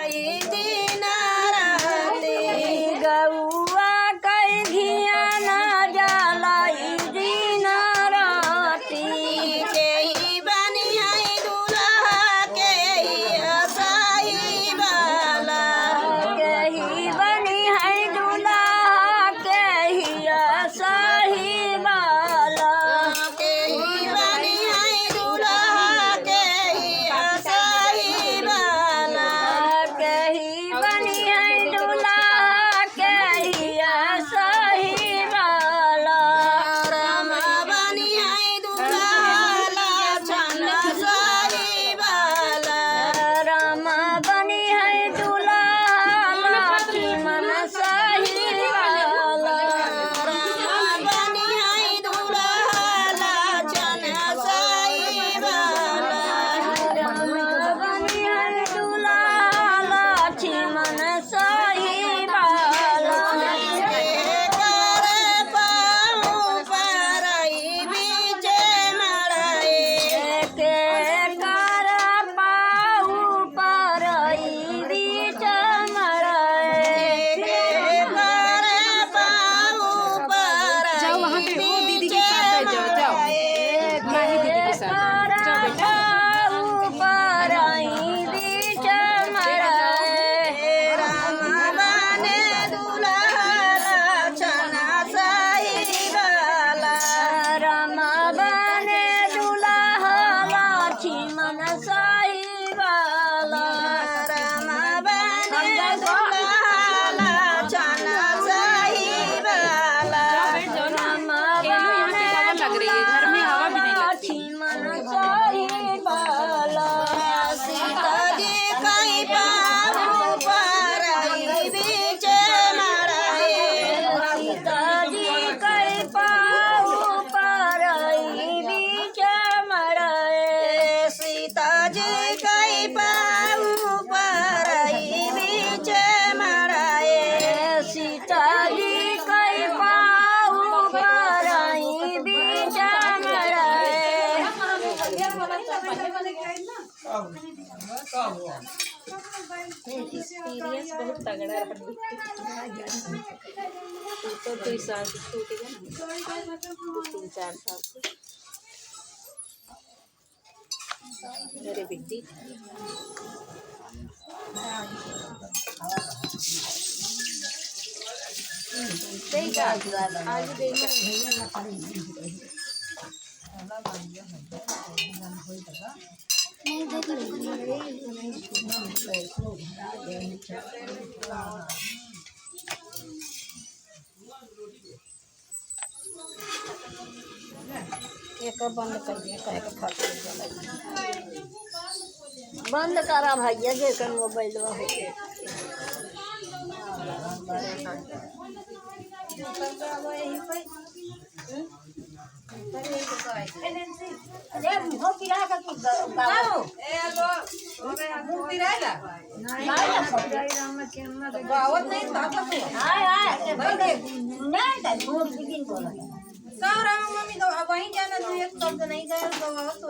बनियाई दिन राती गौआ कई घिया ना जलाई दिन राती के ही बनियाई दूल्हा के ही असाई वाला के ही बनियाई दूल्हा के ही असाई वाला के ही बनियाई दूल्हा के ही असाई वाला के ही बनियाई दूल्हा के ही असाई वाला रामा बनियाई दूल्हा लाछन सही वाला रामा बनियाई दूल्हा लक्ष्मण सही वाला रामा बनियाई दूल्हा लाछन सही वाला रामा बनियाई दूल्हा लक्ष्मण सही वाला के करे पाऊँ परई बीचे मराए के कर पाऊँ परई बीच मराए के कर पाऊँ जाओ वहाँ पे वो दीदी के साथ बैठ जाओ, जाओ। माही दीदी के साथ जाओ बेटा। रामा बने दूल्हा लाछन सही वाला रामा बने दूल्हा लक्ष्मण सही वाला रामा बने दूल्हा लाछन सही वाला रामा केलू, यहाँ पे हवा लग रही है, घर में हवा भी नहीं लगती। लक्ष्मण सही वाला सीता जी कई पाऊँ परई बीच मराए सीता जी कई पाऊँ परई बीच मराए सीता जी कई पाऊँ परई बीच मराए सीता जी कई पाऊँ परई बीच मराए एक्सपीरियंस बहुत तगड़ा रहा तो 2 साल की छूटेगा ना 3-4 साल से मेरे बेटी सही कहा आज देखो एक बंद कर दिया कहे के फट बंद करा भैया जेकर मोबाइल हो गए अरे हो किरा का तू गाओ गावत नहीं हाय हाय नहीं मोर बिगिन बोला मम्मी तो वहीं जाना तू एक शब्द नहीं गया तो